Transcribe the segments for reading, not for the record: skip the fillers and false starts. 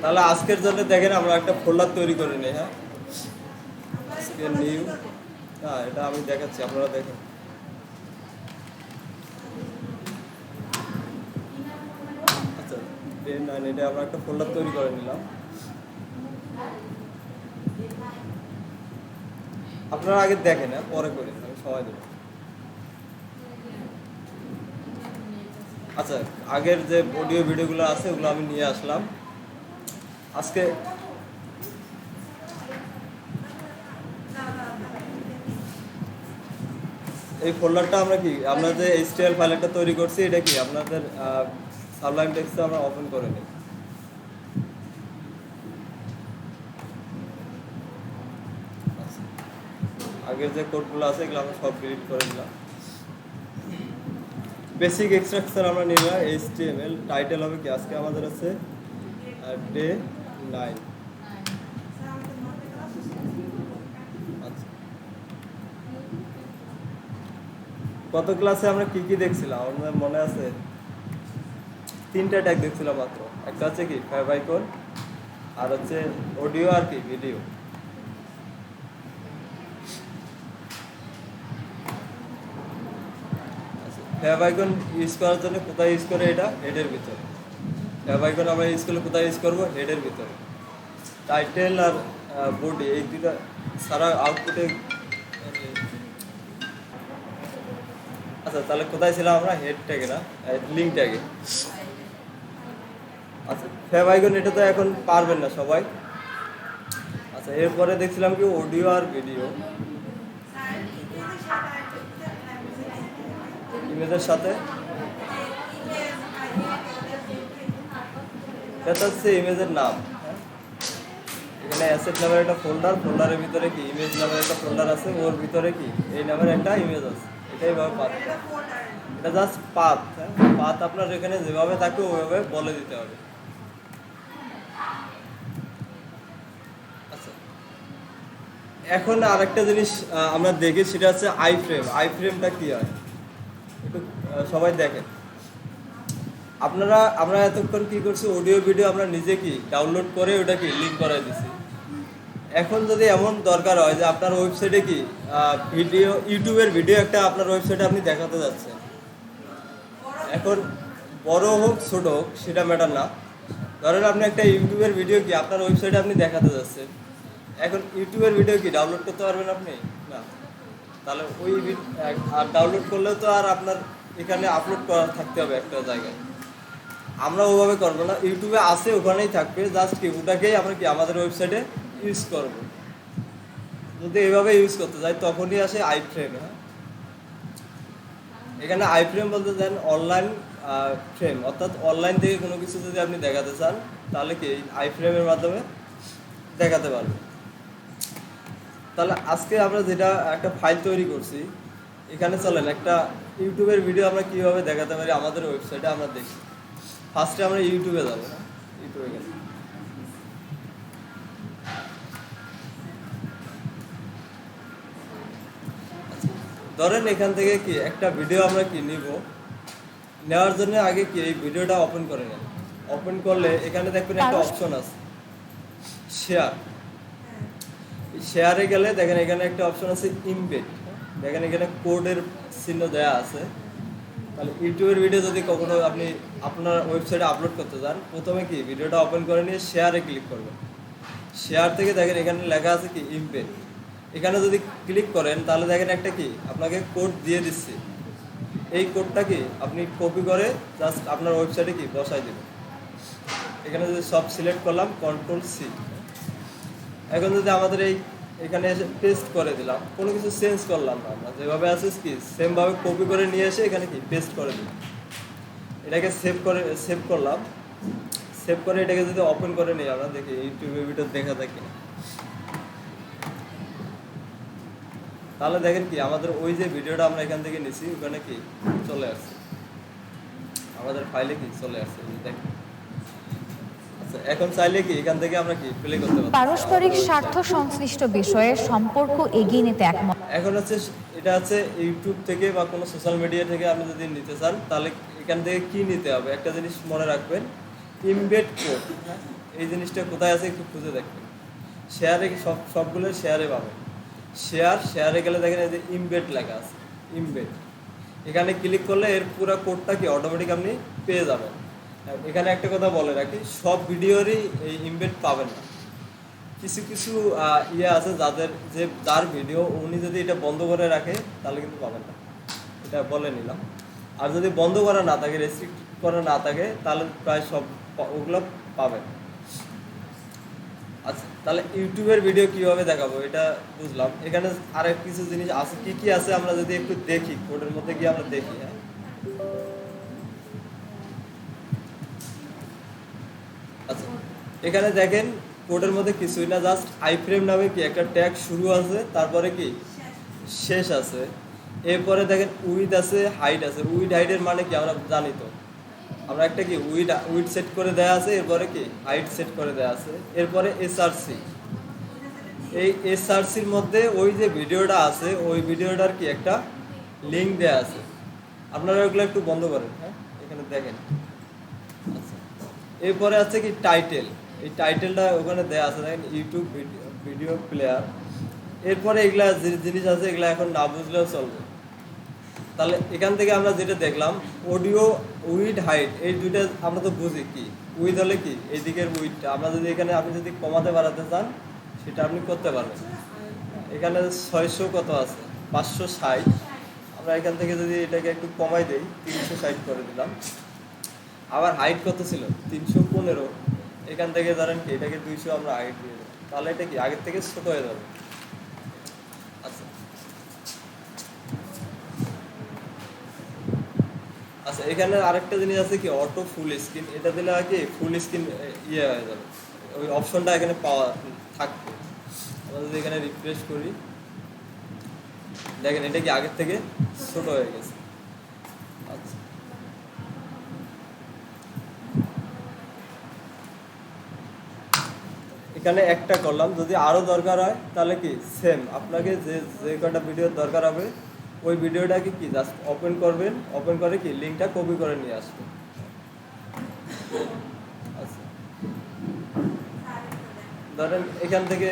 তাহলে আজকের জন্য দেখেন আমরা একটা ফোল্ডার তৈরি করে নিই। হ্যাঁ, আজকে নিউ, হ্যাঁ এটা আমি দেখাচ্ছি, আপনারা দেখেন। আচ্ছা, এটা আমরা একটা ফোল্ডার তৈরি করে নিলাম। আপনারা আগে দেখেন, হ্যাঁ পরে করি, আমি সময় দেবো। আচ্ছা, আগের যে অডিও ভিডিওগুলো আছে ওগুলো আমি নিয়ে আসলাম আজকে। এই ফোল্ডারটা আমরা কি, আমরা যে এইচটিএমএল ফাইল একটা তৈরি করছি, এটা কি আপনাদের সাবলাইম টেক্সটে আমরা ওপেন করে নিই। আগের যে কোডগুলো আছে এগুলো আমরা সব ডিলিট করে দিলাম। বেসিক এক্সট্রাকচার আমরা নিলাম এইচটিএমএল। টাইটেল হবে কি, আজকে আমাদের আছে ডে 9। আচ্ছা, গত ক্লাসে আমরা কি কি দেখছিলাম আমাদের মনে আছে? 3টা ট্যাগ দেখছিলাম মাত্র। একটা হচ্ছে কি ফেভাইকন, আর হচ্ছে অডিও, আর কি ভিডিও। ফেভাইকন ইউজ করার জন্য কোথায় ইউজ করে? এটা হেডের ভিতরে। ফেভাইকন আমরা ইউজ করলে কোথায় ইউজ করবো? হেডের ভিতরে। টাইটেল আর বডি এই দুটা সারা আউটপুটে। আচ্ছা, তাহলে কোথায় ছিলাম আমরা? হেড ট্যাগে না, লিঙ্ক ট্যাগে। আচ্ছা, ফেভাইকন এটা তো এখন পারবেন না সবাই। আচ্ছা, এরপরে দেখছিলাম কি অডিও আর ভিডিও ইমেজের সাথে। এটা হচ্ছে ইমেজের নাম। এখানে অ্যাসেট নামের একটা ফোল্ডার, ফোল্ডারের ভিতরে কি ইমেজ নামের একটা ফোল্ডার আছে, ওর ভিতরে কি এই নামের একটা ইমেজ আছে। এটাই ভাবে পাথ, এটা জাস্ট পাথ। হ্যাঁ, পাথ আপনার এখানে যেভাবে থাকে ওইভাবে বলে দিতে হবে। আচ্ছা, এখন আরেকটা জিনিস আমরা দেখি, সেটা হচ্ছে আই ফ্রেম। আই ফ্রেমটা কি হয় একটু সবাই দেখেন। আমরা এতক্ষণ কি করছি, অডিও ভিডিও আমরা নিজে কি ডাউনলোড করে ওটা কি লিঙ্ক করাই দিছি। এখন যদি এমন দরকার হয় যে আপনার ওয়েবসাইটে কি ভিডিও, ইউটিউবের ভিডিও একটা আপনার ওয়েবসাইটে আপনি দেখাতে যাচ্ছেন, এখন বড় হোক ছোট হোক সেটা ম্যাটার না। ধরেন আপনি একটা ইউটিউবের ভিডিও কি আপনার ওয়েবসাইটে আপনি দেখাতে যাচ্ছেন, এখন ইউটিউবের ভিডিও কি ডাউনলোড করতে পারবেন আপনি? না। তাহলে ওই আর ডাউনলোড করলেও তো আর আপনার এখানে আপলোড করা থাকতে হবে একটা জায়গায়। আমরা ওভাবে করবো না, ইউটিউবে আছে ওখানেই থাকবে, জাস্ট কি ওটাকেই আমরা কি আমাদের ওয়েবসাইটে ইউজ করবো। যদি এইভাবে ইউজ করতে চাই তখনই আসে আই ফ্রেম। হ্যাঁ, এখানে আই ফ্রেম বলতে চান অনলাইন ফ্রেম, অর্থাৎ অনলাইন থেকে কোনো কিছু যদি আপনি দেখাতে চান তাহলে কি আই ফ্রেমের মাধ্যমে দেখাতে পারবেন। তাহলে আজকে আমরা যেটা একটা ফাইল তৈরি করছি, এখানে চলেন একটা ইউটিউবের ভিডিও আমরা কীভাবে দেখাতে পারি আমাদের ওয়েবসাইটে আমরা দেখি। ফার্স্টে আমরা ইউটিউবে যাবো। ইউটিউবে গেলে ধরেন এখান থেকে কি একটা ভিডিও আমরা কি নিব, নেওয়ার জন্য আগে কি এই ভিডিওটা ওপেন করে নেন। ওপেন করলে এখানে দেখবেন একটা অপশন আছে শেয়ার। শেয়ারে গেলে দেখেন এখানে একটা অপশন আছে ইমবেড। দেখেন এখানে কোডের চিহ্ন দেওয়া আছে। তাহলে ইউটিউবের ভিডিও যদি কখনো আপনি আপনার ওয়েবসাইটে আপলোড করতে চান, প্রথমে কি ভিডিওটা ওপেন করে নিয়ে শেয়ারে ক্লিক করবেন। শেয়ার থেকে দেখেন এখানে লেখা আছে কি ইমবেড। এখানে যদি ক্লিক করেন তাহলে দেখেন একটা কি আপনাকে কোড দিয়ে দিচ্ছে। এই কোডটা কি আপনি কপি করে জাস্ট আপনার ওয়েবসাইটে কি বসাই দেবেন। এখানে যদি সব সিলেক্ট করলাম Ctrl+C। এখন যদি আমাদের এখানে এসে পেস্ট করে দিলাম, কোনো কিছু চেঞ্জ করলাম না, আমরা যেভাবে আছে কি সেমভাবে কপি করে নিয়ে এসে এখানে কি পেস্ট করে দিলাম। এটাকে সেভ করলাম। সেভ করে এটাকে যদি ওপেন করে নিই আমরা দেখি ইউটিউবে ভিডিও দেখা যায় কিনা। তাহলে দেখেন কি আমাদের ওই যে ভিডিওটা আমরা এখান থেকে নিছি ওখানে কি চলে আসছে, আমাদের ফাইলে কি চলে আসছে দেখেন। আচ্ছা, এখন চাইলে কি এখান থেকে আমরা কি প্লে করতে পারি। পারস্পরিক স্বার্থ সংশ্লিষ্ট বিষয়ে সম্পর্ক এগিয়ে নিতে একমত। এখন হচ্ছে এটা হচ্ছে ইউটিউব থেকে বা কোনো সোশ্যাল মিডিয়া থেকে আপনি যদি নিতে চান তাহলে এখান থেকে কি নিতে হবে, একটা জিনিস মনে রাখবেন, ইমবেড কোড। এই জিনিসটা কোথায় আছে একটু খুঁজে দেখবেন। শেয়ারে সবগুলো শেয়ারে পাবেন। শেয়ারে গেলে দেখেন এই যে ইমবেড লেখা আছে, ইমবেড। এখানে ক্লিক করলে এর পুরো কোডটা কি অটোমেটিক আপনি পেয়ে যাবেন। এখানে একটা কথা বলে রাখি, সব ভিডিওরই এই ইমবেড পাবেন না। কিছু কিছু ইয়ে আছে যার ভিডিও উনি যদি এটা বন্ধ করে রাখে তাহলে কিন্তু পাবেন না, এটা বলে নিলাম। আর যদি বন্ধ করা না থাকে, রেস্ট্রিক্ট করা না থাকে, তাহলে প্রায় সব ওগুলো পাবেন। আচ্ছা, তাহলে ইউটিউবের ভিডিও কিভাবে দেখাবো এটা বুঝলাম। এখানে আরেক কিছু জিনিস আছে, কি কি আছে আমরা যদি একটু দেখি, কোডের মধ্যে গিয়ে আমরা দেখি। হ্যাঁ, আচ্ছা, এখানে দেখেন কোডের মধ্যে কিছুই না, জাস্ট আই ফ্রেম নামে কি একটা ট্যাগ শুরু আছে, তারপরে কি শেষ আছে। এরপরে দেখেন উইড আছে, হাইট আছে। উইড হাইটের মানে কি আমরা জানি তো, আমরা একটা কি উইড সেট করে দেওয়া আছে, এরপরে কি হাইট সেট করে দেওয়া আছে। এরপরে এসআরসি, এই এসআরসির মধ্যে ওই যে ভিডিওটা আছে ওই ভিডিওটার কি একটা লিঙ্ক দেওয়া আছে। আপনারা ওগুলো একটু বন্ধ করেন। হ্যাঁ, এখানে দেখেন। আচ্ছা, এরপরে আছে কি টাইটেল, এই টাইটেলটা ওখানে দেওয়া আছে, দেখেন ইউটিউব ভিডিও প্লেয়ার। এরপরে এগুলা যে জিনিস আছে এগুলা এখন না বুঝলেও চলবে। তাহলে এখান থেকে আমরা যেটা দেখলাম, অডিও উইড হাইট, এই দুইটা আমরা তো বুঝি কি উইড হলে কি এই দিকের উইডটা আমরা যদি এখানে আপনি যদি কমাতে বাড়াতে চান সেটা আপনি করতে পারবেন। এখানে 600 কত আছে, 560। আমরা এখান থেকে যদি এটাকে একটু কমাই দেই, 360 করে দিলাম। আবার হাইট কত ছিল, 315। এখান থেকে ধরেন কি এটাকে 200 আমরা হাইট দিয়ে দেবো, তাহলে এটা কি আগের থেকে ছোট হয়ে যাবে। আচ্ছা আচ্ছা, এখানে আরেকটা জিনিস আছে কি অটো ফুল স্ক্রিন, এটা দিলে আর কি ফুল স্ক্রিন ইয়ে হয়ে যাবে, ওই অপশনটা এখানে পাওয়া থাকবে। আমরা যদি এখানে রিফ্রেশ করি, দেখেন এটা কি আগের থেকে ছোট হয়ে গেছে। আচ্ছা, এখানে একটা করলাম, যদি আরও দরকার হয় তাহলে কি সেম আপনাকে যে যে কটা ভিডিওর দরকার হবে ওই ভিডিওটাকে কি জাস্ট ওপেন করবেন, ওপেন করে কি লিঙ্কটা কপি করে নিয়ে আসবেন। আচ্ছা, ধরেন এখান থেকে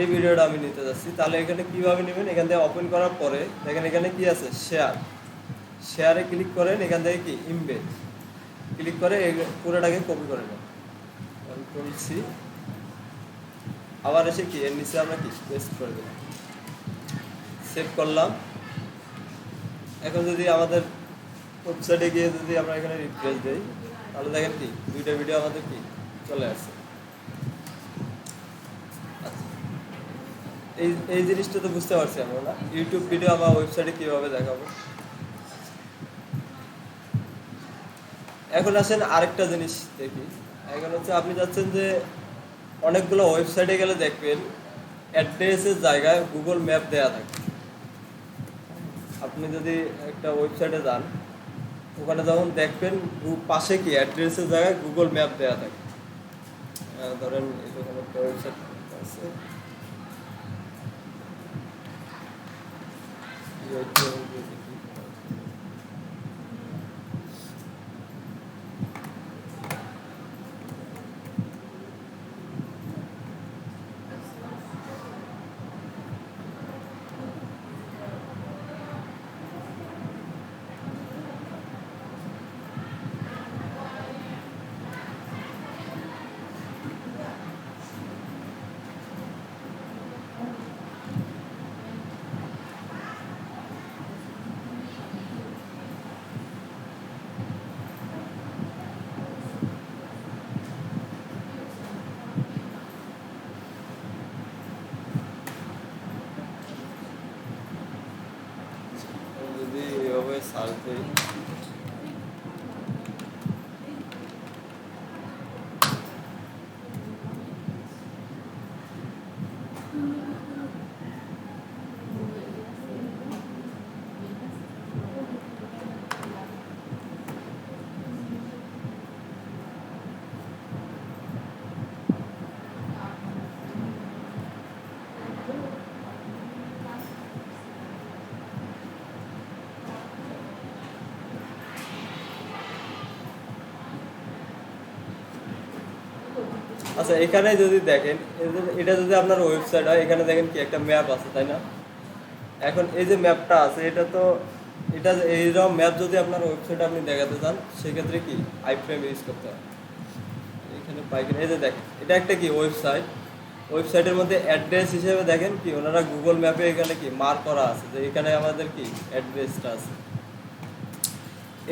এই ভিডিওটা আমি নিতে যাচ্ছি, তাহলে এখানে কীভাবে নেবেন, এখান থেকে ওপেন করার পরে দেখেন এখানে কি আছে শেয়ারে ক্লিক করেন, এখান থেকে কি ইমবেড ক্লিক করে পুরোটাকে কপি করে নেন। কন্ট্রোল সি, আবার এসে কি এর নিচে আমরা কি পেস্ট করে দিলাম, সেভ করলাম। এখন যদি আমাদের ওয়েবসাইটে গিয়ে যদি আমরা এখানে রিফ্রেশ দিই, তাহলে দেখেন কি দুইটা ভিডিও আমাদের কি চলে আসছে। আচ্ছা, এই জিনিসটা তো বুঝতে পারছি আমরা না, ইউটিউব ভিডিও আমার ওয়েবসাইটে কীভাবে দেখাবো। এখন আসেন আরেকটা জিনিস দেখি। এখন হচ্ছে আপনি যাচ্ছেন যে অনেকগুলো ওয়েবসাইটে গেলে দেখবেন অ্যাড্রেসের জায়গায় গুগল ম্যাপ দেওয়া থাকে। আপনি যদি একটা ওয়েবসাইটে যান, ওখানে যখন দেখবেন পাশে কি অ্যাড্রেসের জায়গায় গুগল ম্যাপ দেওয়া থাকে। ধরেন এরকম একটা ওয়েবসাইট আছে, যদি এভাবে সার্চ দিই, আচ্ছা এখানে যদি দেখেন এটা যদি আপনার ওয়েবসাইট হয়, এখানে দেখেন কি একটা ম্যাপ আছে, তাই না? এখন এই যে ম্যাপটা আছে এটা এইরকম ম্যাপ যদি আপনার ওয়েবসাইটে আপনি দেখাতে চান, সেক্ষেত্রে কি আইফ্রেম ইউজ করতে হয়। এখানে পাইকারি এই যে দেখেন এটা একটা কি ওয়েবসাইটের মধ্যে অ্যাড্রেস হিসেবে দেখেন কি ওনারা গুগল ম্যাপে এখানে কি মার্ক করা আছে যে এখানে আমাদের কি অ্যাড্রেসটা আছে।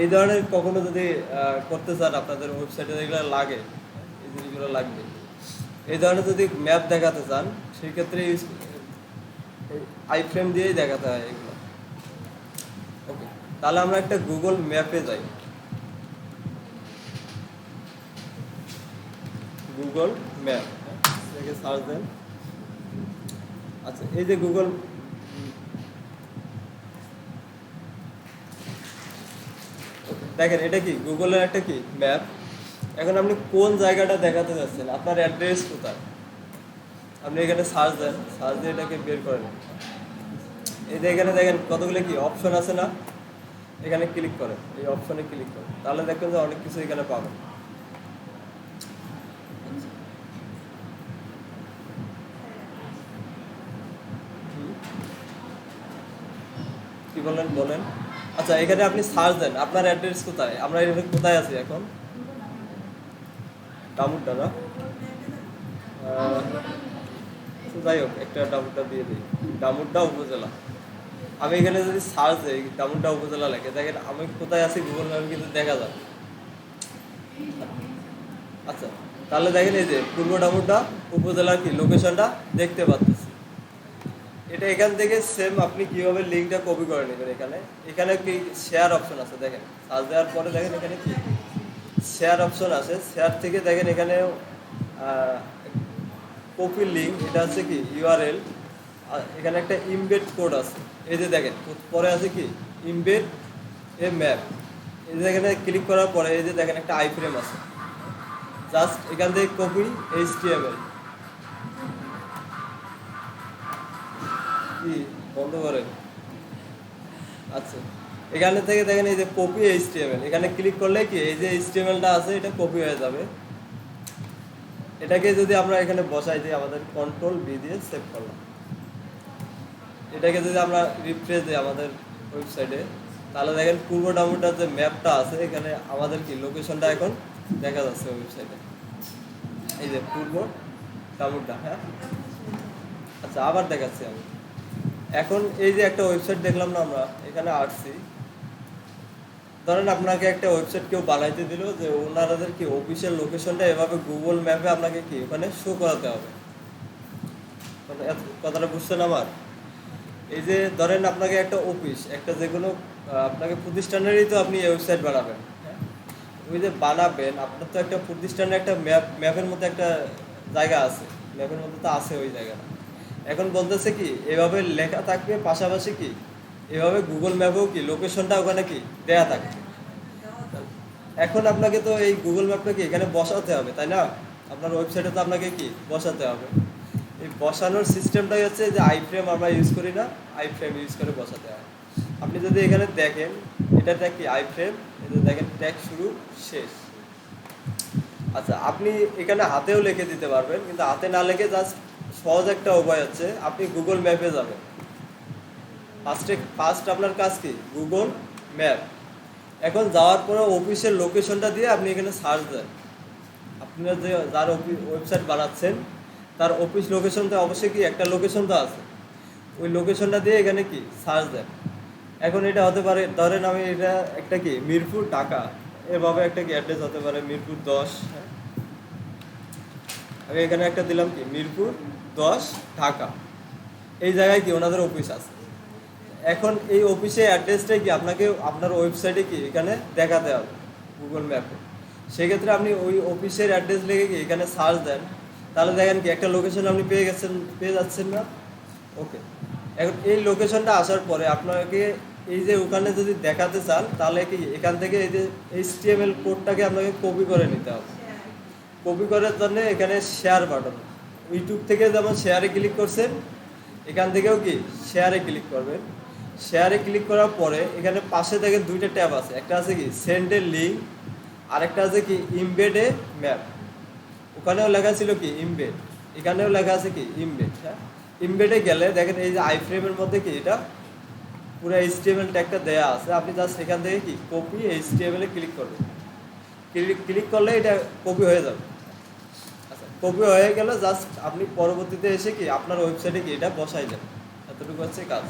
এই ধরনের কখনো যদি করতে চান আপনাদের ওয়েবসাইটে যেগুলো লাগে, এই জিনিসগুলো লাগবে, এই ধরনের যদি ম্যাপ দেখাতে চান সেক্ষেত্রে আইফ্রেম দিয়েই দেখাতে হয় এগুলো। ওকে, তাহলে আমরা একটা গুগল ম্যাপে যাই। গুগল ম্যাপ থেকে সার্চ দেন। আচ্ছা এই যে গুগল দেখেন এটা কি গুগলের একটা কি ম্যাপ। এখন আপনি কোন জায়গাটা দেখাতে যাচ্ছেন, আপনার অ্যাড্রেস কোথায়, আপনি এখানে সার্চ দেন, সার্চ দিয়ে এটাকে বের করেন। এই যে এখানে দেখেন কতগুলো কি অপশন আছে না, এখানে ক্লিক করেন, এই অপশনে ক্লিক করেন, তাহলে দেখবেন যে অনেক কিছু এখানে পাবেন। কি বলেন বলেন। আচ্ছা এখানে আপনি সার্চ দেন আপনার অ্যাড্রেস কোথায়, আমরা এখানে কোথায় আছি এখন, ডামুড্ডা না, যাই হোক একটা ডামুড্ডা দিয়ে দিই, ডামুড্ডা উপজেলা। আমি এখানে যদি সার্চ দিই ডামুড্ডা উপজেলা লেখে, দেখেন আমি কোথায় আছি গুগল ম্যাপে কিন্তু দেখা যায়। আচ্ছা তাহলে দেখেন এই যে পূর্ব ডামুড্ডা উপজেলার কি লোকেশনটা দেখতে পাচ্ছি। এটা এখান থেকে সেম আপনি কিভাবে লিঙ্কটা কপি করে নেবেন, এখানে কি শেয়ার অপশন আছে, দেখেন সার্চ দেওয়ার পরে দেখেন এখানে কি শেয়ার অপশন আছে, শেয়ার থেকে দেখেন এখানে কপি লিঙ্ক, এটা আছে কি ইউআরএল, এখানে একটা ইমবেড কোড আছে, এই যে দেখেন পরে আছে কি ইমবেড এ ম্যাপ, এই যে এখানে ক্লিক করার পরে এই যে দেখেন একটা আইফ্রেম আছে, জাস্ট এখান থেকে কপি এইচটিএমএল কি বন্ধ করেন। আচ্ছা এখানে থেকে দেখেন এই যে কপি এইচটিএমএল, এখানে ক্লিক করলে কি এই যে এইচটিএমএলটা আছে এটা কপি হয়ে যাবে। এটাকে যদি আমরা এখানে বসাই দিই, আমাদের কন্ট্রোল বি দিয়ে সেভ করলাম, এটাকে যদি আমরা রিফ্রেশ দিই আমাদের ওয়েবসাইটে, তাহলে দেখেন পূর্ব ডামুড্ডার যে ম্যাপটা আছে এখানে আমাদের কি লোকেশনটা এখন দেখা যাচ্ছে ওয়েবসাইটে, এই যে পূর্ব ডামুড্ডা। হ্যাঁ আচ্ছা আবার দেখাচ্ছি আমি। এখন এই যে একটা ওয়েবসাইট দেখলাম না আমরা, এখানে আসছি, ধরেন আপনাকে একটা ওয়েবসাইট কেউ বানাইতে দিল যে ওনাদের কি অফিসিয়াল লোকেশনটা এভাবে গুগল ম্যাপে আপনাকে কি ওখানে শো করাতে হবে, কথাটা বুঝছেন আমার? এই যে ধরেন আপনাকে একটা অফিস, একটা যে কোনো আপনাকে প্রতিষ্ঠানেরই তো আপনি ওয়েবসাইট বানাবেন, হ্যাঁ ওই যে বানাবেন আপনার তো একটা প্রতিষ্ঠানের একটা ম্যাপের মধ্যে একটা জায়গা আছে, ম্যাপের মধ্যে তো আছে ওই জায়গাটা। এখন বলতেছে কি এভাবে লেখা থাকবে, পাশাপাশি কি এভাবে গুগল ম্যাপেও কি লোকেশনটা ওখানে কি দেয়া থাকে। এখন আপনাকে তো এই গুগল ম্যাপটা কি এখানে বসাতে হবে, তাই না? আপনার ওয়েবসাইটে তো আপনাকে কি বসাতে হবে। এই বসানোর সিস্টেমটাই হচ্ছে যে আইফ্রেম আমরা ইউজ করি না, আইফ্রেম ইউজ করে বসাতে হয়। আপনি যদি এখানে দেখেন এটা কি আইফ্রেম, এটা দেখেন ট্যাগ শুরু শেষ। আচ্ছা আপনি এখানে হাতেও লিখে দিতে পারবেন, কিন্তু হাতে না লিখে জাস্ট সহজ একটা উপায় হচ্ছে আপনি গুগল ম্যাপে যাবেন। ফার্স্ট আপনার কাজ কি গুগল ম্যাপ। এখন যাওয়ার পরে অফিসের লোকেশনটা দিয়ে আপনি এখানে সার্চ দেন, আপনার যে যার ওয়েবসাইট বানাচ্ছেন তার অফিস লোকেশনটা অবশ্যই কি একটা লোকেশন তো আছে, ওই লোকেশনটা দিয়ে এখানে কি সার্চ দেন। এখন এটা হতে পারে ধরেন আমি এটা একটা কি মিরপুর ঢাকা, এভাবে একটা কি অ্যাড্রেস হতে পারে মিরপুর 10। আমি এখানে একটা দিলাম কি মিরপুর 10 ঢাকা, এই জায়গায় কি ওনাদের অফিস আছে। এখন এই অফিসের অ্যাড্রেসটাই কি আপনাকে আপনার ওয়েবসাইটে কি এখানে দেখাতে হবে গুগল ম্যাপে। সেক্ষেত্রে আপনি ওই অফিসের অ্যাড্রেস লিখে কি এখানে সার্চ দেন, তাহলে দেখেন কি একটা লোকেশন আপনি পেয়ে যাচ্ছেন না। ওকে, এখন এই লোকেশনটা আসার পরে আপনাকে এই যে ওখানে যদি দেখাতে চান তাহলে কি এখান থেকে এই যে এইচটিএমএল কোডটাকে আপনাকে কপি করে নিতে হবে। কপি করার জন্য এখানে শেয়ার বাটন, ইউটিউব থেকে যেমন শেয়ারে ক্লিক করছেন এখান থেকেও কি শেয়ারে ক্লিক করবেন। শেয়ারে ক্লিক করার পরে এখানে পাশে দেখেন দুইটা ট্যাব আছে, একটা আছে কি সেন্ড এ লিঙ্ক, আরেকটা আছে কি ইমবেড এ ম্যাপ। ওখানেও লেখা ছিল কি ইমবেড, এখানেও লেখা আছে কি ইমবেড। হ্যাঁ, ইমবেডে গেলে দেখেন এই যে আই ফ্রেমের মধ্যে কি এটা পুরো HTML ট্যাগটা দেয়া আছে, আপনি জাস্ট এখান থেকে কি কপি HTML এ ক্লিক করবেন, ক্লিক করলে এটা কপি হয়ে যাবে। আচ্ছা, কপি হয়ে গেলে জাস্ট আপনি পরবর্তীতে এসে কি আপনার ওয়েবসাইটে কি এটা বসাই দেন, এতটুকু হচ্ছে কাজ।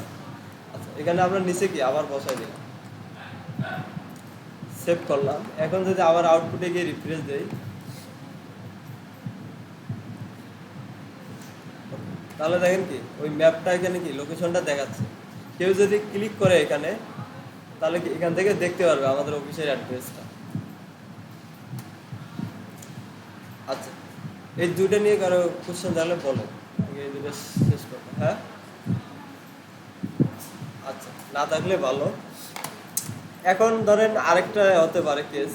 আচ্ছা, এখানে আমরা নিচে কি আবার বসাই দিলাম, সেভ করলাম। এখন যদি আবার আউটপুটে গিয়ে রিফ্রেশ দেই, তাহলে দেখেন কি ওই ম্যাপটা এখানে কি লোকেশনটা দেখাচ্ছে। কেউ যদি ক্লিক করে এখানে, তাহলে কি এখান থেকে দেখতে পারবে আমাদের অফিসের অ্যাড্রেসটা। আচ্ছা, এই দুটো নিয়ে কারো কোশ্চেন তাহলে বলেন, এই দুটো শেষ করবো। হ্যাঁ, আচ্ছা, না থাকলে ভালো। এখন ধরেন আরেকটা হতে পারে কেস,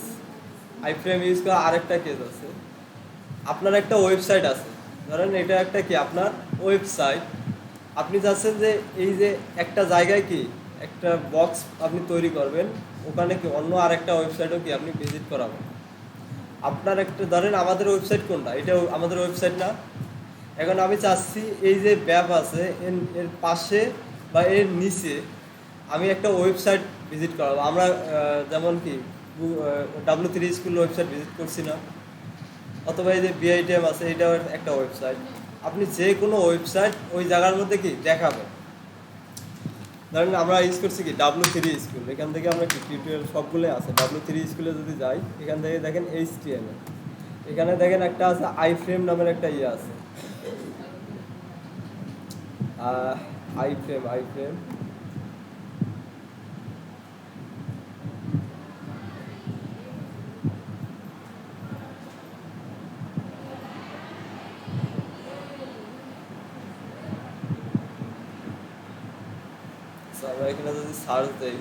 আই ফ্রেম ইউজ করা আরেকটা কেস আছে। আপনার একটা ওয়েবসাইট আছে, ধরেন এটা একটা কি আপনার ওয়েবসাইট, আপনি চাচ্ছেন যে এই যে একটা জায়গায় কি একটা বক্স আপনি তৈরি করবেন, ওখানে কি অন্য আরেকটা ওয়েবসাইটও কি আপনি ভিজিট করাবেন। আপনার একটা ধরেন আমাদের ওয়েবসাইট কোনটা, এটা আমাদের ওয়েবসাইট না। এখন আমি চাচ্ছি এই যে ব্যাপ আছে এর পাশে বা এর নিচে আমি একটা ওয়েবসাইট ভিজিট করাবো। আমরা যেমন কি W3 স্কুল ওয়েবসাইট ভিজিট করছি না, অথবা এই যে BITM আছে, এটাও একটা ওয়েবসাইট। আপনি যে কোনো ওয়েবসাইট ওই জায়গার মধ্যে কি দেখাবেন। ধরেন আমরা ইউজ করছি কি W3 স্কুল, এখান থেকে আমরা কি টিউটোরিয়াল সবগুলো আছে। W3 স্কুলে যদি যাই, এখান থেকে দেখেন HTML, এখানে দেখেন একটা আছে আই ফ্রেম নামের একটা ইয়ে আছে, আই ফ্রেম আমরা এখানে যদি সার্চ দেই,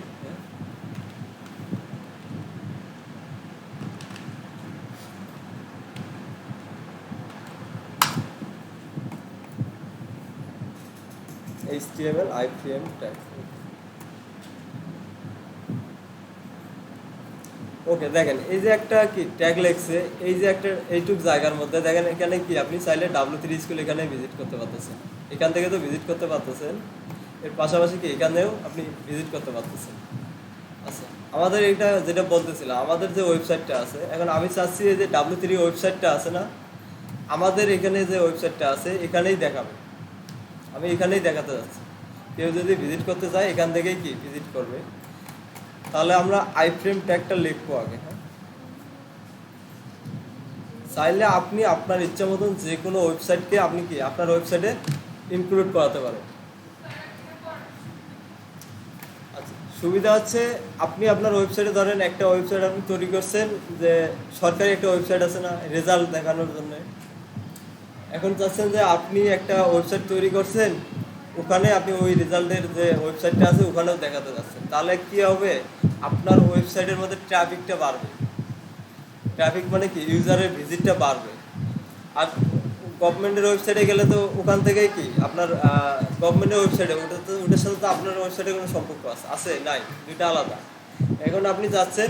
HTML আই ফ্রেম ট্যাগ। ওকে, দেখেন এই যে একটা কি ট্যাগ লেখছে, এই যে একটা এইটুক জায়গার মধ্যে দেখেন এখানে কি আপনি চাইলে W3 স্কুল এখানে ভিজিট করতে পারতেছেন, এখান থেকে তো ভিজিট করতে পারতেছেন, এর পাশাপাশি কি এখানেও আপনি ভিজিট করতে পারতেছেন। আচ্ছা, আমাদের এটা যেটা বলতেছিলাম, আমাদের যে ওয়েবসাইটটা আছে, এখন আমি চাচ্ছি যে W3 ওয়েবসাইটটা আছে না, আমাদের এখানে যে ওয়েবসাইটটা আছে এখানেই দেখাবে, আমি এখানেই দেখাতে যাচ্ছি। কেউ যদি ভিজিট করতে চায় এখান থেকেই কি ভিজিট করবে। তাহলে আমরা আই ফ্রেম ট্যাগটা লিখবো আগে। হ্যাঁ, চাইলে আপনি আপনার ইচ্ছা মতন যে কোনো ওয়েবসাইটকে আপনি কি আপনার ওয়েবসাইটে ইনক্লুড করাতে পারেন। আচ্ছা, সুবিধা হচ্ছে আপনি আপনার ওয়েবসাইটে ধরেন একটা ওয়েবসাইট আপনি তৈরি করছেন, যে সরকারি একটা ওয়েবসাইট আছে না রেজাল্ট দেখানোর জন্য, এখন চাচ্ছেন যে আপনি একটা ওয়েবসাইট তৈরি করছেন, ওখানে আপনি ওই রেজাল্টের যে ওয়েবসাইটটা আছে ওখানেও দেখাতে যাচ্ছেন। তাহলে কি হবে, আপনার ওয়েবসাইটের মধ্যে ট্রাফিকটা বাড়বে। ট্রাফিক মানে কি ইউজারের ভিজিটটা বাড়বে। আর গভর্নমেন্টের ওয়েবসাইটে গেলে তো ওখান থেকেই কি আপনার গভর্নমেন্টের ওয়েবসাইটে ওটার সাথে তো আপনার ওয়েবসাইটে কোনো সম্পর্ক আছে নাই, দুইটা আলাদা। এখন আপনি চাচ্ছেন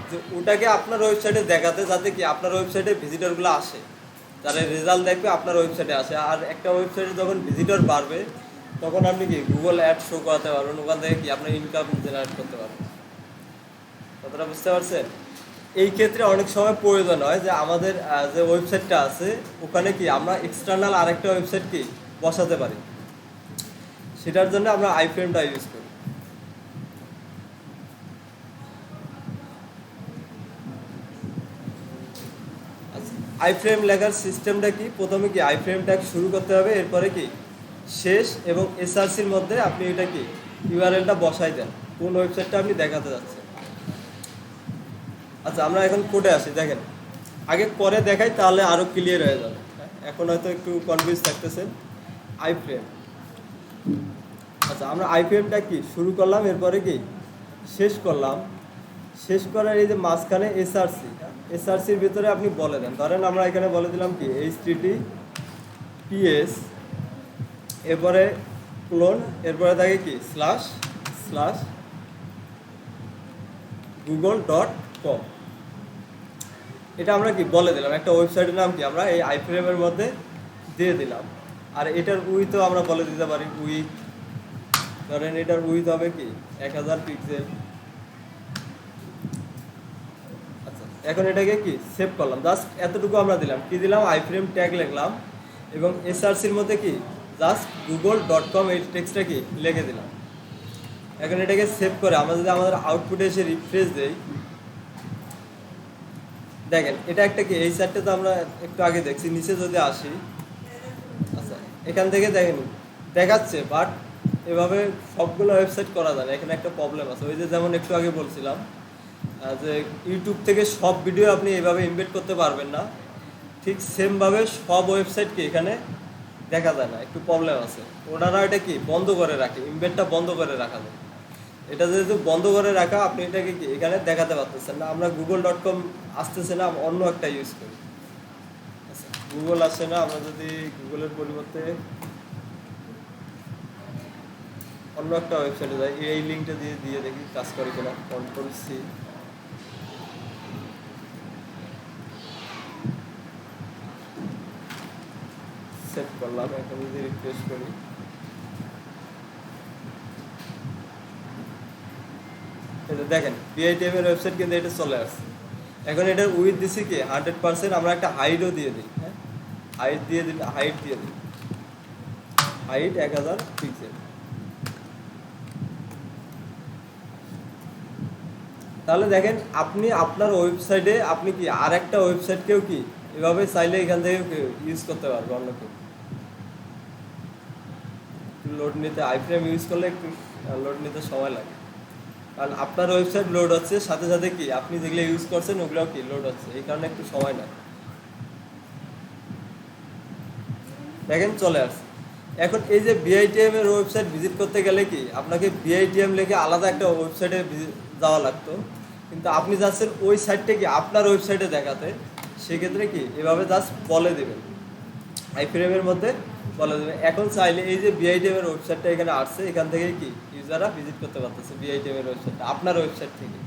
যে ওটাকে আপনার ওয়েবসাইটে দেখাতে, যাতে কি আপনার ওয়েবসাইটে ভিজিটরগুলো আসে, যারা রেজাল্ট দেখবে আপনার ওয়েবসাইটে আসে। আর একটা ওয়েবসাইটে যখন ভিজিটর বাড়বে তখন আপনি কি গুগল অ্যাড শো করাতে পারবেন, ওখান থেকে কি আপনার ইনকাম জেনারেট করতে পারবেন। কথাটা বুঝতে পারছেন? এই ক্ষেত্রে অনেক সময় প্রয়োজন হয় যে আমাদের যে ওয়েবসাইটটা আছে ওখানে কি আমরা এক্সটার্নাল আরেকটা ওয়েবসাইট কি বসাতে পারি, সেটার জন্য আমরা আই ফ্রেমটা ইউজ করি। আচ্ছা, আই ফ্রেম লেখার সিস্টেমটা কি, প্রথমে কি আই ফ্রেম ট্যাগ শুরু করতে হবে, এরপরে কি শেষ এবং SRCর মধ্যে আপনি এটা কি ইউআরএলটা বসাই দেন, কোন ওয়েবসাইটটা আপনি দেখাতে যাচ্ছেন। আচ্ছা, আমরা এখন কোডে আসি। দেখেন আগে পরে দেখাই, তাহলে আরও ক্লিয়ার হয়ে যাবে। এখন হয়তো একটু কনফিউজ থাকতেছেন। আই ফ্রেম, আচ্ছা আমরা আই ফ্রেমটা কি শুরু করলাম, এরপরে কি শেষ করলাম। শেষ করার এই যে মাঝখানে SRCর ভিতরে আপনি বলে দেন, ধরেন আমরা এখানে বলে দিলাম কি HTTPS, এরপরে ক্লোন, এরপরে থাকে কি // google.com। এটা আমরা কি বলে দিলাম, একটা ওয়েবসাইটের নাম কি আমরা এই আই ফ্রেমের মধ্যে দিয়ে দিলাম। আর এটার উইথও আমরা বলে দিতে পারি, উইথ ধরেন এটার উইথ হবে কি 1000 পিক্সেল। আচ্ছা, এখন এটাকে কি সেভ করলাম, জাস্ট এতটুকু আমরা দিলাম, কি দিলাম, আই ফ্রেম ট্যাগ লিখলাম এবং এসআরসির মধ্যে কি জাস্ট google.com এই টেক্সটটা কি লিখে দিলাম। এখন এটাকে সেভ করে আমরা যদি আমাদের আউটপুটে এসে রিফ্রেশ দেই, দেখেন এটা একটা কি, এই সাইটটা তো আমরা একটু আগে দেখছি, নিচে যদি আসি, আচ্ছা এখান থেকে দেখেন দেখাচ্ছে, বাট এভাবে সবগুলো ওয়েবসাইট করা যায় না, এখানে একটা প্রবলেম আছে। ওই যে যেমন একটু আগে বলছিলাম যে ইউটিউব থেকে সব ভিডিও আপনি এভাবে ইমবেড করতে পারবেন না, ঠিক সেমভাবে সব ওয়েবসাইটকে এখানে দেখা যায় না, একটু প্রবলেম আছে। ওনারা এটা কি বন্ধ করে রাখে, ইমবেডটা বন্ধ করে রাখা যায়। এটা যেহেতু বন্ধ করে রাখা, আপনি এটাকে কি এখানে দেখাতে পারতেছেন না। আমরা google.com আসতেছে না, অন্য একটা ইউজ করি। আচ্ছা, গুগল আসে না, আমরা যদি গুগলের পরিবর্তে অন্য একটা ওয়েবসাইটে যাই, এই লিঙ্কটা দিয়ে দিয়ে দেখি কাজ করে কিনা। Ctrl+C, সেভ করলাম। এখন যদি রিফ্রেশ করি, দেখেন বিআইটিএম এর ওয়েবসাইট কিন্তু এটা চলে আসছে। এখন এটার উইথ দিছি কি 100%, আমরা একটা হাইটও দিয়ে দিই, হ্যাঁ হাইট দিয়ে দিই, হাইট দিয়ে দিই, হাইট 1000 পিক্সেল। তাহলে দেখেন আপনি আপনার ওয়েবসাইটে আপনি কি আর একটা ওয়েবসাইটকেও কি এভাবে চাইলে এখান থেকে ইউজ করতে পারবে অন্য কেউ। লোড নিতে আইফ্রেম ইউজ করলে একটু লোড নিতে সময় লাগে, কারণ আপনার ওয়েবসাইট লোড হচ্ছে সাথে সাথে কি আপনি যেগুলো ইউজ করছেন ওগুলোও কি লোড হচ্ছে, এই কারণে একটু সময় লাগে। দেখেন চলে আসছে। এখন এই যে বিআইটিএম এর ওয়েবসাইট ভিজিট করতে গেলে কি আপনাকে বিআইটিএম লিখে আলাদা একটা ওয়েবসাইটে যাওয়া লাগতো, কিন্তু আপনি যাচ্ছেন ওই সাইটটা কি আপনার ওয়েবসাইটে দেখাতে, সেক্ষেত্রে কি এভাবে জাস্ট বলে দেবেন, আইফ্রেমের মধ্যে বলে দেবেন। এখন চাইলে এই যে বিআইটিএম এর ওয়েবসাইটটা এখানে আসছে, এখান থেকে কি ইউজাররা ভিজিট করতে পারতেছে বিআইটিএম এর ওয়েবসাইটটা আপনার ওয়েবসাইট থেকে।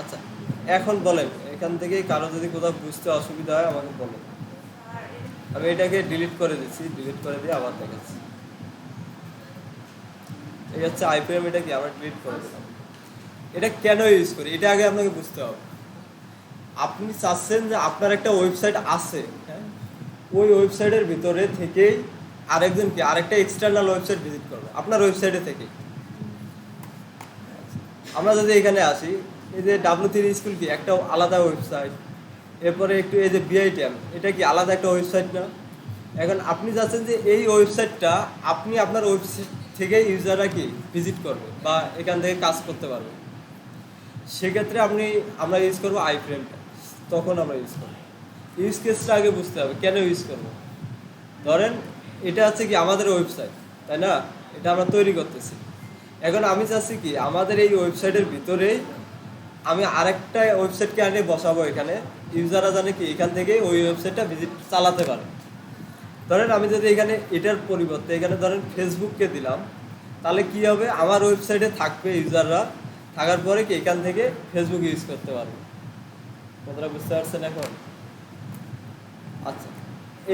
আচ্ছা, এখন বলেন এখান থেকে কারো যদি কোথাও বুঝতে অসুবিধা হয় আমাকে বলেন। আমি এটাকে ডিলিট করে দিচ্ছি, ডিলিট করে দিয়ে আবার দেখাচ্ছি। এই হচ্ছে আইপিএম, এটা কি আমরা ডিলিট করে দিলাম। এটা কেন ইউজ করি এটা আগে আপনাকে বুঝতে হবে। আপনি চাচ্ছেন যে আপনার একটা ওয়েবসাইট আছে, হ্যাঁ ওই ওয়েবসাইটের ভিতরে থেকেই আরেকজন কি আরেকটা এক্সটার্নাল ওয়েবসাইট ভিজিট করবে আপনার ওয়েবসাইটে থেকেই। আমরা যদি এখানে আসি, এই যে W3 স্কুল কি একটা আলাদা ওয়েবসাইট, এরপরে একটু এই যে বিআইটিএম এটা কি আলাদা একটা ওয়েবসাইট না। এখন আপনি চাচ্ছেন যে এই ওয়েবসাইটটা আপনি আপনার ওয়েবসাইট থেকে ইউজাররা কি ভিজিট করবে বা এখান থেকে কাজ করতে পারবে, সেক্ষেত্রে আমরা ইউজ করবো আইফ্রেমটা। তখন আমরা ইউজ করবো, ইউজ কেসটা আগে বুঝতে হবে কেন ইউজ করবো। ধরেন এটা হচ্ছে কি আমাদের ওয়েবসাইট, তাই না, এটা আমরা তৈরি করতেছি। এখন আমি চাচ্ছি কি আমাদের এই ওয়েবসাইটের ভিতরেই আমি আরেকটা ওয়েবসাইটকে আনে বসাবো, এখানে ইউজাররা জানে কি এখান থেকে ওই ওয়েবসাইটটা ভিজিট চালাতে পারে। ধরেন আমি যদি এখানে এটার পরিবর্তে এখানে ধরেন ফেসবুককে দিলাম, তাহলে কি হবে আমার ওয়েবসাইটে থাকবে ইউজাররা, থাকার পরে কি এখান থেকে ফেসবুক ইউজ করতে পারবে। কথাটা বুঝতে পারছেন এখন? আচ্ছা,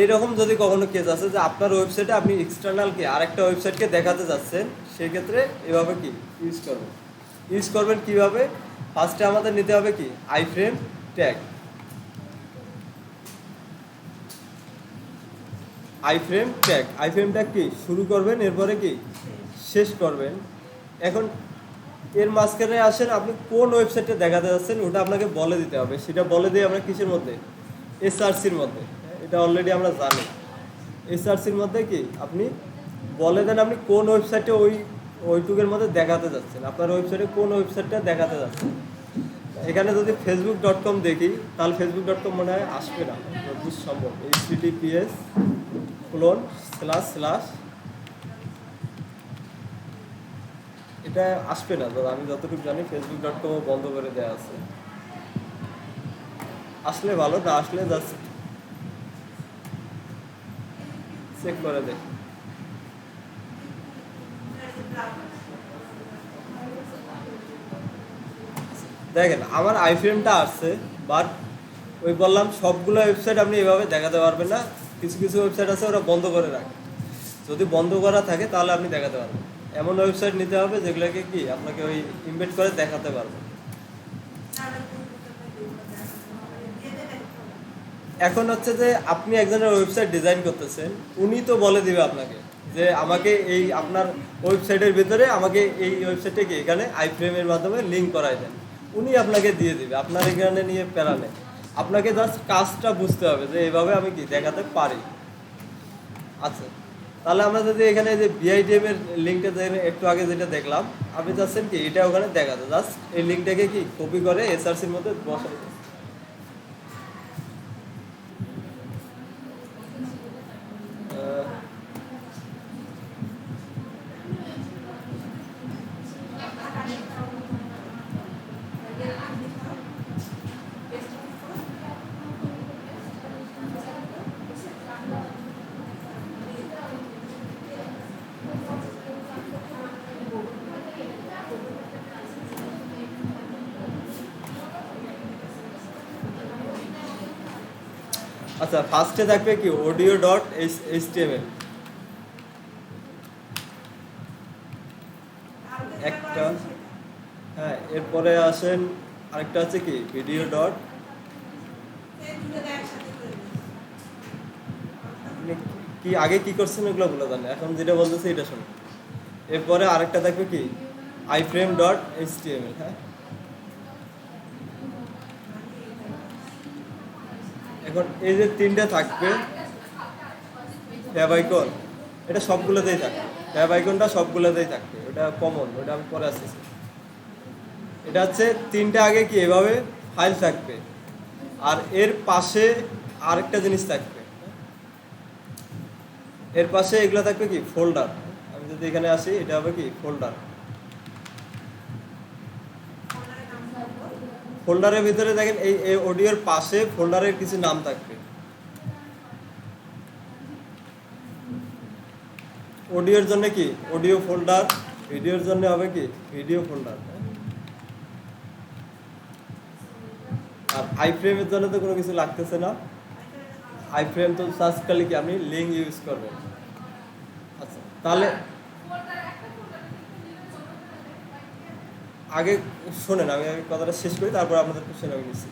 এইরকম যদি কখনো কেস আছে যে আপনার ওয়েবসাইটে আপনি এক্সটার্নালকে আরেকটা ওয়েবসাইটকে দেখাতে যাচ্ছেন, সেক্ষেত্রে এভাবে কি ইউজ করবেন কিভাবে। ফার্স্টে আমাদের নিতে হবে কি আইফ্রেম ট্যাগ। আইফ্রেম ট্যাগ কি শুরু করবেন, এরপরে কি শেষ করবেন। এখন এর মাঝখানে আসেন আপনি কোন ওয়েবসাইটে দেখাতে যাচ্ছেন ওটা আপনাকে বলে দিতে হবে। সেটা বলে দিই আমরা কিসের মধ্যে, এসআরসির মধ্যে। এটা অলরেডি আমরা জানি। এসআরসির মধ্যে কি আপনি বলে দেন আপনি কোন ওয়েবসাইটে ওইটুকের মধ্যে দেখাতে যাচ্ছেন, আপনার ওয়েবসাইটে কোন ওয়েবসাইটটা দেখাতে যাচ্ছেন। এখানে যদি facebook.com দেখি তাহলে facebook.com মনে হয় আসবে না, বুঝ সম্ভব। https:// এটা আসবে না, আমি যতটুকু জানি facebook.com বন্ধ করে দেওয়া আছে। আসলে ভালো, না আসলে জাস্ট চেক করে দেখি। দেখেন আমার আইফ্রেমটা আসছে, বাট ওই বললাম সবগুলো ওয়েবসাইট আপনি এভাবে দেখাতে পারবেন না। কিছু কিছু ওয়েবসাইট আছে ওরা বন্ধ করে রাখে, যদি বন্ধ করা থাকে তাহলে আপনি দেখাতে পারবেন। এমন ওয়েবসাইট নিতে হবে যেগুলোকে কি আপনাকে ওই ইমবেড করে দেখাতে পারবে। এখন হচ্ছে যে আপনি একজনের ওয়েবসাইট ডিজাইন করতেছেন, উনি তো বলে দিবে আপনাকে যে আমাকে এই আপনার ওয়েবসাইটের ভিতরে আমাকে এই ওয়েবসাইটে কি এখানে আইফ্রেমের মাধ্যমে লিঙ্ক করাই দেন, উনি আপনাকে দিয়ে দিবে, আপনার এখানে নিয়ে প্যারা নেই। আপনাকে জাস্ট কাজটা বুঝতে হবে যে এইভাবে আমি কি দেখাতে পারি। আচ্ছা, তাহলে আমরা যদি এখানে যে বিআইডিএম এর লিঙ্কটা একটু আগে যেটা দেখলাম, আপনি চাচ্ছেন কি এটা ওখানে দেখাতে, জাস্ট এই লিঙ্কটাকে কি কপি করে এসআরসির মধ্যে বসাই দেন। আচ্ছা, ফার্স্টে থাকবে কি audio.html একটা, হ্যাঁ, এরপরে আসেন আরেকটা আছে কি ভিডিও ডট, কি আগে কি করছেন ওগুলো বলে জানেন, এখন যেটা বলতেছে এটা শুনুন। এরপরে আরেকটা থাকবে কি iframe.html, হ্যাঁ। এখন এই যে তিনটা থাকবে ট্যাব আইকন, এটা সবগুলোতেই থাকবে, ট্যাব আইকনটা সবগুলোতেই থাকবে, ওটা কমন, ওটা আমি পরে আসতেছি। এটা হচ্ছে তিনটা আগে কি এভাবে ফাইল থাকবে, আর এর পাশে আরেকটা জিনিস থাকবে, এর পাশে এগুলো থাকবে কি ফোল্ডার। আমি যদি এখানে আসি এটা হবে কি ফোল্ডার। ফোল্ডারের ভিতরে দেখেন এই অডিওর পাশে ফোল্ডারের কিছু নাম থাকবে। অডিওর জন্য কি অডিও ফোল্ডার, ভিডিওর জন্য হবে কি ভিডিও ফোল্ডার, আর আইফ্রেমের জন্য তো কোনো কিছু লাগতেছে না। আইফ্রেম তো সার্চ করলে কি আপনি লিঙ্ক ইউজ করবেন। আচ্ছা, তাহলে আগে শোনেন, আমি আগে কথাটা শেষ করি, তারপর আপনাদের কোশ্চেন আমি নিচ্ছি।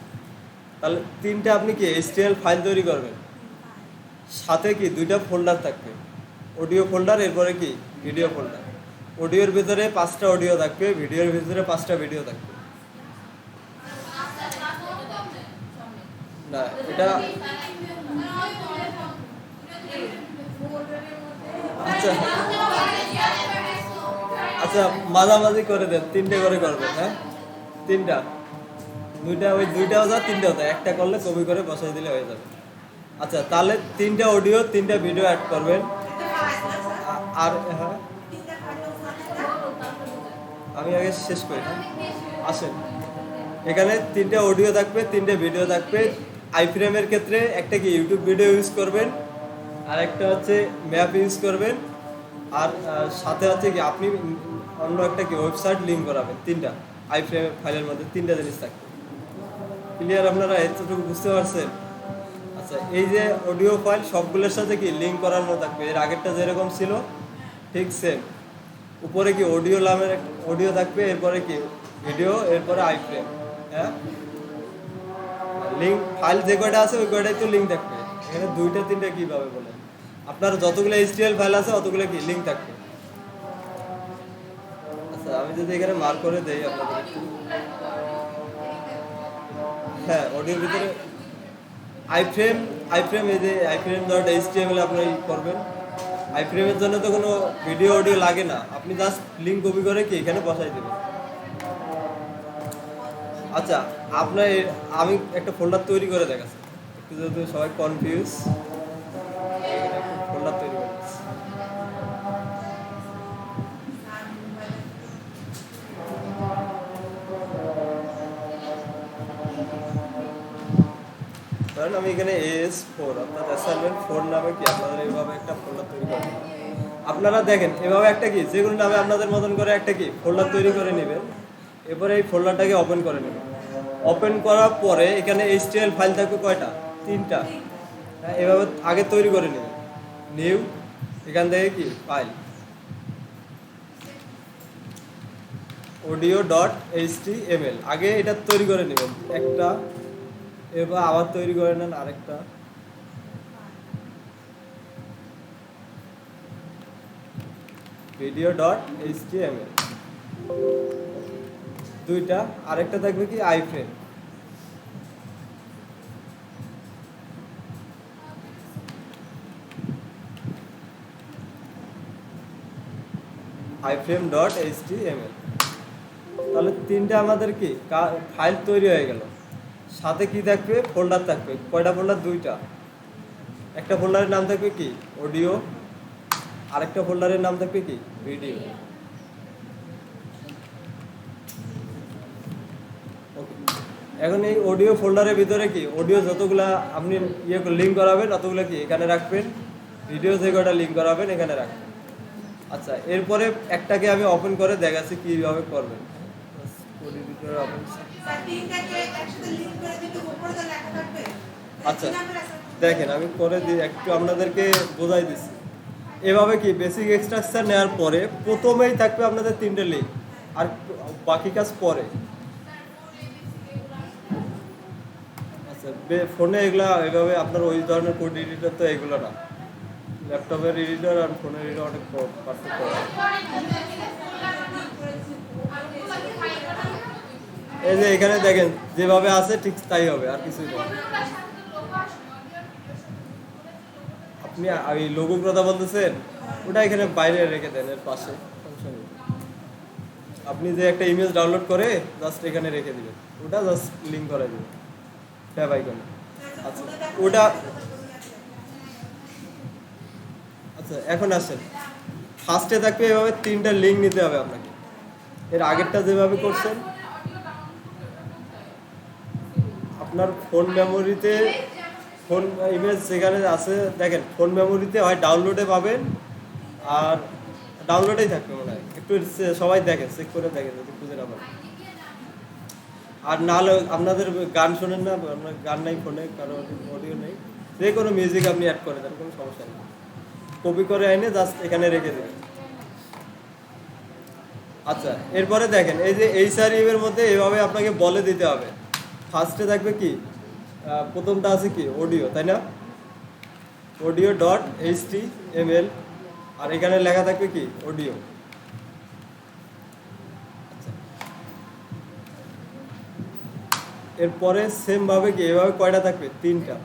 তাহলে তিনটা আপনি কি HTML ফাইল তৈরি করবেন, সাথে কি দুইটা ফোল্ডার থাকবে, অডিও ফোল্ডার, এরপরে কি ভিডিও ফোল্ডার। অডিওর ভিতরে 5টা অডিও থাকবে, ভিডিওর ভিতরে 5টা ভিডিও থাকবে। না, এটা আচ্ছা আচ্ছা মাঝামাঝি করে দেন, তিনটে করে করবেন, হ্যাঁ তিনটা, দুইটাও যা তিনটাও যা, একটা করলে কপি করে বসাই দিলে হয়ে যাবে। আচ্ছা, তাহলে তিনটা অডিও 3টা ভিডিও অ্যাড করবেন। আর হ্যাঁ, আমি আগে শেষ করি, আসেন। এখানে 3টা অডিও থাকবে, 3টে ভিডিও থাকবে। আইফ্রেমের ক্ষেত্রে একটা কি ইউটিউব ভিডিও ইউজ করবেন, আর একটা হচ্ছে ম্যাপ ইউজ করবেন, আর সাথে হচ্ছে কি আপনি অন্য একটা কি ওয়েবসাইট লিঙ্ক করাবেন। 3টা আইফ্রেম ফাইলের মধ্যে 3টা জিনিস থাকবে। ক্লিয়ার? আপনারা এতটুকু বুঝতে পারছেন? আচ্ছা, এই যে অডিও ফাইল সবগুলোর সাথে কি লিঙ্ক করানো থাকবে, এর আগেরটা যেরকম ছিল ঠিক সেম। উপরে কি অডিও নামের অডিও থাকবে, এরপরে কি ভিডিও, এরপরে আইফ্রেম, হ্যাঁ। লিঙ্ক ফাইল যে কয়টা আছে ওই কয়টাই তো লিঙ্ক থাকবে। এখানে 2টা 3টা কিভাবে বলেন, আপনার যতগুলো HTML ফাইল আছে অতগুলো কি লিঙ্ক থাকবে। আচ্ছা, আমি যদি এখানে মার্ক করে দেই আপনাদের একটু, হ্যাঁ, অডিওর ভিতরে আইফ্রেম এই যে iframe.html আপনি করবেন। আইফ্রেমের জন্য তো কোনো ভিডিও অডিও লাগে না, আপনি জাস্ট লিঙ্ক কপি করে কি এখানে বসাই দেবেন। আচ্ছা, আপনার আমি একটা ফোল্ডার তৈরি করে দেখাচ্ছি, একটু যদি সবাই কনফিউজ, ফোল্ডার তৈরি করে দিচ্ছি। কারণ আমি এখানে AS4 আপনার অ্যাসাইনমেন্ট 4 নামে কি আপনাদের এইভাবে একটা ফোল্ডার তৈরি করবেন। আপনারা দেখেন এভাবে একটা কি যে কোনো নামে আপনাদের মতন করে একটা কি ফোল্ডার তৈরি করে নেবেন, এরপরে এই ফোল্ডারটাকে ওপেন করে নেবেন। ওপেন করার পরে এখানে HTML ফাইল থাকবে কয়টা? 3টা। হ্যাঁ, এভাবে আগে তৈরি করে নেবেন। নিউ, এখান থেকে কি ফাইল audio.html, আগে এটা তৈরি করে নেবেন একটা, এবার আবার তৈরি করে নেন আরেকটা, video.html, দুইটা, আরেকটা থাকবে কি আইফ্রেম, iframe.html। তাহলে 3টা আমাদের কি ফাইল তৈরি হয়ে গেল। সাথে কি থাকবে? ফোল্ডার থাকবে। কয়টা ফোল্ডার? 2টা। একটা ফোল্ডারের নাম থাকবে কি অডিও, আরেকটা ফোল্ডারের নাম থাকবে কি ভিডিও। ওকে, এখন এই অডিও ফোল্ডারের ভিতরে কি অডিও যতগুলা আপনি লিঙ্ক করাবেন ততগুলো কি এখানে রাখবেন, ভিডিও যে কয়টা লিঙ্ক করাবেন এখানে রাখবেন। আচ্ছা, এরপরে একটাকে আমি ওপেন করে দেখাচ্ছি কিভাবে করবেন। আচ্ছা দেখেন, আমি করে দিই একটু আপনাদেরকে বোঝাই দিচ্ছি। এভাবে কি বেসিক স্ট্রাকচার নেওয়ার পরে প্রথমেই থাকবে আপনাদের 3টে লিঙ্ক, আর বাকি কাজ পরে। আচ্ছা, ফোনে এগুলা এভাবে আপনার ওই ধরনের কোড এডিটর তো এগুলো না, ল্যাপটপের এডিটর আর ফোনের এডিটর অনেক পার্থক্য। এই যে এখানে দেখেন যেভাবে আছে ঠিক তাই হবে, আর কিছুই না। আপনি ওই লোগোর কথা বলতেছেন, ওটা এখানে বাইরে রেখে দেন, এর পাশে। আপনি যে একটা ইমেজ ডাউনলোড করে জাস্ট এখানে রেখে দিবেন, ওটা জাস্ট লিঙ্ক করে দিবেন ট্যাব আইকনে। আচ্ছা ওটা, আচ্ছা এখন আসেন, ফার্স্টে থাকবে এভাবে 3টা লিঙ্ক নিতে হবে আপনাকে। এর আগেরটা যেভাবে করছেন, আপনার ফোন মেমোরিতে ফোন ইমেজ যেখানে আছে দেখেন, ফোন মেমোরিতে হয় ডাউনলোডে পাবেন, আর ডাউনলোডেই থাকবে মনে হয়। একটু সবাই দেখেন, চেক করে দেখেন যদি খুঁজে না পাবেন। আর নাহলে আপনাদের গান শোনেন না, আপনার গান নাই ফোনে, কারো অডিও নেই, যে কোনো মিউজিক আপনি অ্যাড করে দেন, কোনো সমস্যা নেই। কপি করে এনে জাস্ট এখানে রেখে দেবেন। আচ্ছা, এরপরে দেখেন এই যে HREM এর মধ্যে এভাবে আপনাকে বলে দিতে হবে। ফার্স্টে থাকবে কি, প্রথমটা আছে কি অডিও, তাই না? audio.html, আর এখানে লেখা থাকবে কি অডিও। এরপরে সেম ভাবে কি এভাবে কয়টা থাকবে? 3টা।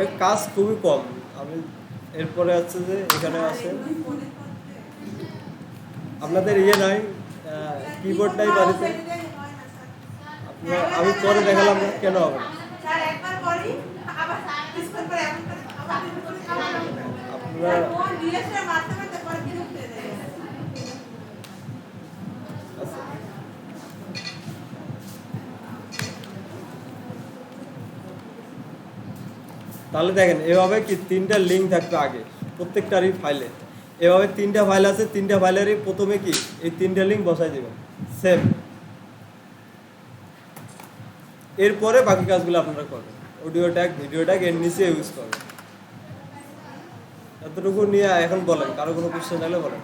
এর কাজ খুবই কম। আমি এরপরে আছে যে এখানে আছে আপনাদের নাই, কিবোর্ড নাই বাড়িতে, আপনার আমি পরে দেখালাম না, কেন হবে? আপনার আচ্ছা, তাহলে দেখেন এভাবে কি 3টা লিঙ্ক থাকবে আগে প্রত্যেকটারই ফাইলে। এভাবে 3টা ফাইল আছে, 3টা ফাইলেরই প্রথমে কি এই 3টা লিঙ্ক বসাই দিবেন সেম। এরপরে বাকি কাজগুলো আপনারা করবেন, অডিও ট্যাগ, ভিডিও ট্যাগ এর নিচে ইউজ করবেন। এতটুকু নিয়ে এখন বলেন, কারো কোনো কোশ্চেন হলে বলেন।